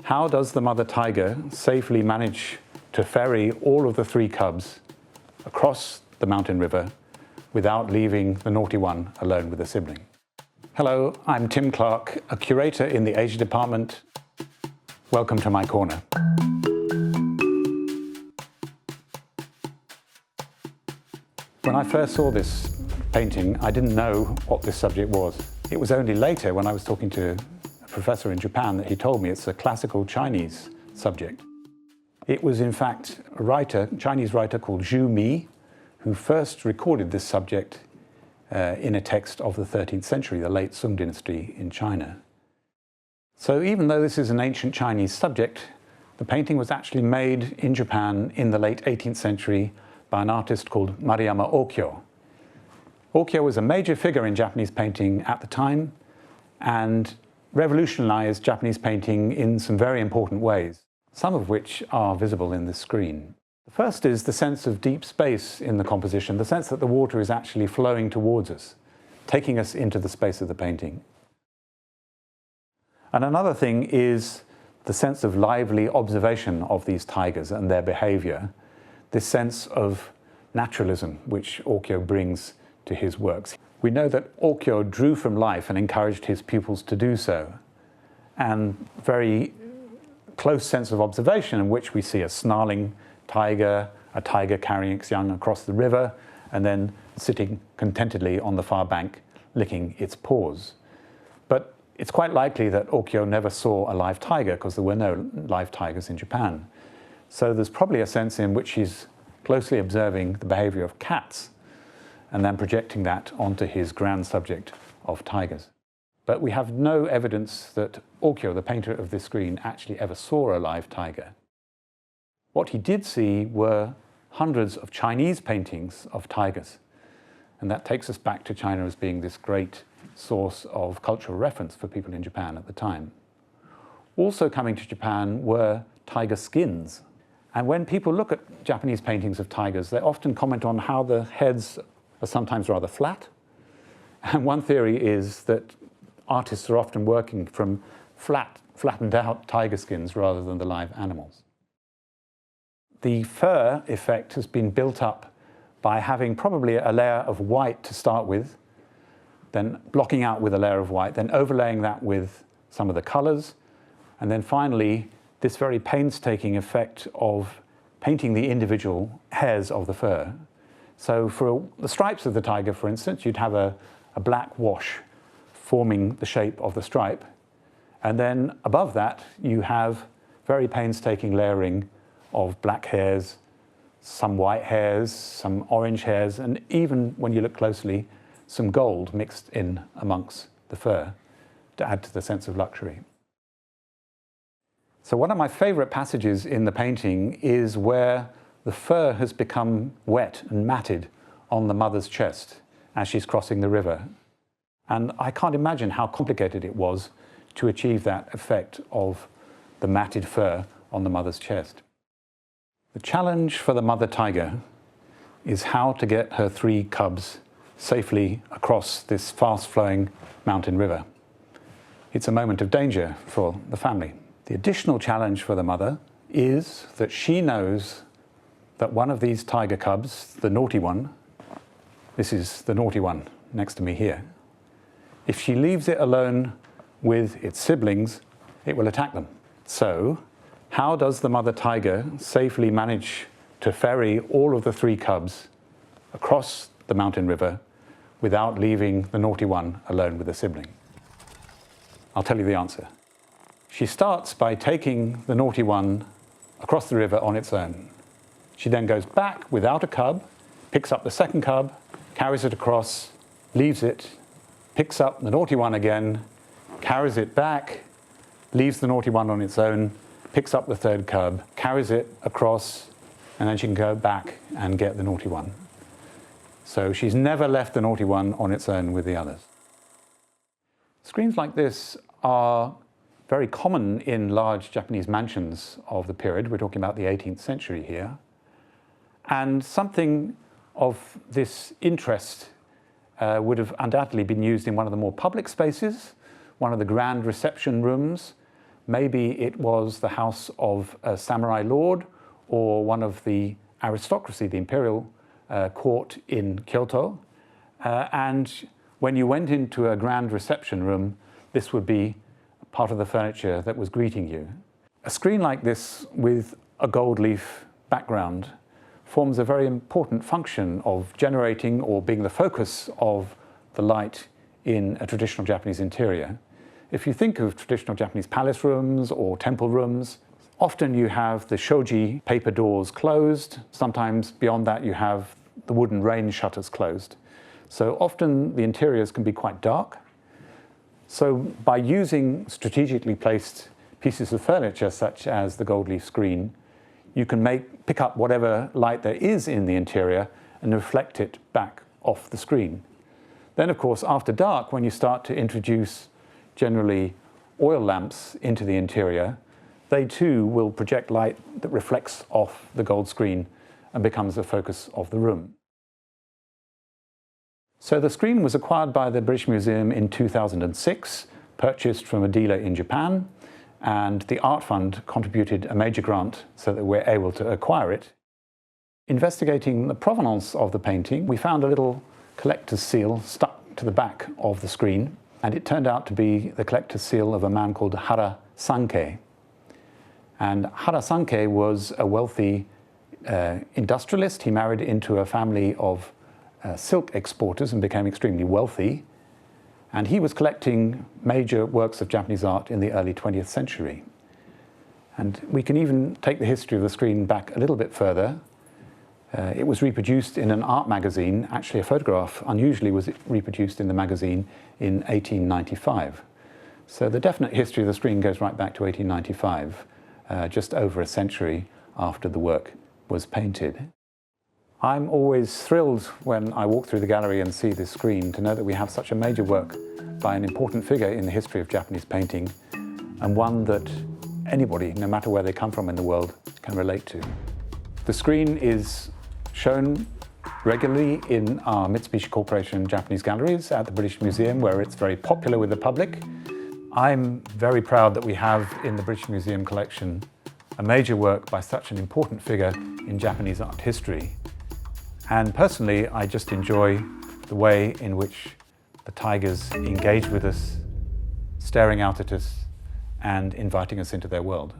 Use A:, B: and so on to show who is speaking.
A: How does the mother tiger safely manage to ferry all of the 3 cubs across the mountain river without leaving the naughty one alone with a sibling? Hello, I'm Tim Clark, a curator in the Asia department. Welcome to my corner. When I first saw this painting, I didn't know what this subject was. It was only later, when I was talking to a professor in Japan, that he told me it's a classical Chinese subject. It was in fact a Chinese writer called Zhu Mi, who first recorded this subject in a text of the 13th century, the late Song Dynasty in China. So even though this is an ancient Chinese subject, the painting was actually made in Japan in the late 18th century by an artist called Maruyama Ōkyo. Okyo was a major figure in Japanese painting at the time and revolutionized Japanese painting in some very important ways, some of which are visible in the screen. The first is the sense of deep space in the composition, the sense that the water is actually flowing towards us, taking us into the space of the painting. And another thing is the sense of lively observation of these tigers and their behavior, this sense of naturalism which Okyo brings to his works. We know that Okyo drew from life and encouraged his pupils to do so, and very close sense of observation in which we see a snarling tiger, a tiger carrying its young across the river, and then sitting contentedly on the far bank, licking its paws. But it's quite likely that Okyo never saw a live tiger, because there were no live tigers in Japan. So there's probably a sense in which he's closely observing the behavior of cats and then projecting that onto his grand subject of tigers. But we have no evidence that Okyo, the painter of this screen, actually ever saw a live tiger. What he did see were hundreds of Chinese paintings of tigers, and that takes us back to China as being this great source of cultural reference for people in Japan at the time. Also coming to Japan were tiger skins. And when people look at Japanese paintings of tigers, they often comment on how the heads are sometimes rather flat. And one theory is that artists are often working from flattened out tiger skins rather than the live animals. The fur effect has been built up by having probably a layer of white to start with, then blocking out with a layer of white, then overlaying that with some of the colors, and then finally this very painstaking effect of painting the individual hairs of the fur. So for the stripes of the tiger, for instance, you'd have a black wash forming the shape of the stripe, and then above that you have very painstaking layering of black hairs, some white hairs, some orange hairs, and even when you look closely, some gold mixed in amongst the fur to add to the sense of luxury. So one of my favorite passages in the painting is where the fur has become wet and matted on the mother's chest as she's crossing the river. And I can't imagine how complicated it was to achieve that effect of the matted fur on the mother's chest. The challenge for the mother tiger is how to get her 3 cubs safely across this fast-flowing mountain river. It's a moment of danger for the family. The additional challenge for the mother is that she knows that one of these tiger cubs, the naughty one, this is the naughty one next to me here, if she leaves it alone with its siblings, it will attack them. So, how does the mother tiger safely manage to ferry all of the 3 cubs across the mountain river without leaving the naughty one alone with a sibling? I'll tell you the answer. She starts by taking the naughty one across the river on its own. She then goes back without a cub, picks up the second cub, carries it across, leaves it, picks up the naughty one again, carries it back, leaves the naughty one on its own, picks up the third cub, carries it across, and then she can go back and get the naughty one. So she's never left the naughty one on its own with the others. Screens like this are very common in large Japanese mansions of the period. We're talking about the 18th century here. And something of this interest would have undoubtedly been used in one of the more public spaces, one of the grand reception rooms, Maybe it was the house of a samurai lord or one of the aristocracy, the imperial court in Kyoto. And when you went into a grand reception room, this would be part of the furniture that was greeting you. A screen like this with a gold leaf background forms a very important function of generating or being the focus of the light in a traditional Japanese interior. If you think of traditional Japanese palace rooms or temple rooms, often you have the shoji paper doors closed. Sometimes beyond that you have the wooden rain shutters closed. So often the interiors can be quite dark. So by using strategically placed pieces of furniture such as the gold leaf screen, you can pick up whatever light there is in the interior and reflect it back off the screen. Then of course after dark, when you start to introduce generally oil lamps into the interior, they too will project light that reflects off the gold screen and becomes the focus of the room. So the screen was acquired by the British Museum in 2006, purchased from a dealer in Japan, and the Art Fund contributed a major grant so that we're able to acquire it. Investigating the provenance of the painting, we found a little collector's seal stuck to the back of the screen, and it turned out to be the collector's seal of a man called Hara Sankei. And Hara Sankei was a wealthy industrialist. He married into a family of silk exporters and became extremely wealthy. And he was collecting major works of Japanese art in the early 20th century. And we can even take the history of the screen back a little bit further. It was reproduced in an art magazine. Actually, a photograph unusually was reproduced in the magazine in 1895. So the definite history of the screen goes right back to 1895, just over a century after the work was painted. I'm always thrilled when I walk through the gallery and see this screen to know that we have such a major work by an important figure in the history of Japanese painting, and one that anybody, no matter where they come from in the world, can relate to. The screen is shown regularly in our Mitsubishi Corporation Japanese galleries at the British Museum, where it's very popular with the public. I'm very proud that we have in the British Museum collection a major work by such an important figure in Japanese art history. And personally, I just enjoy the way in which the tigers engage with us, staring out at us and inviting us into their world.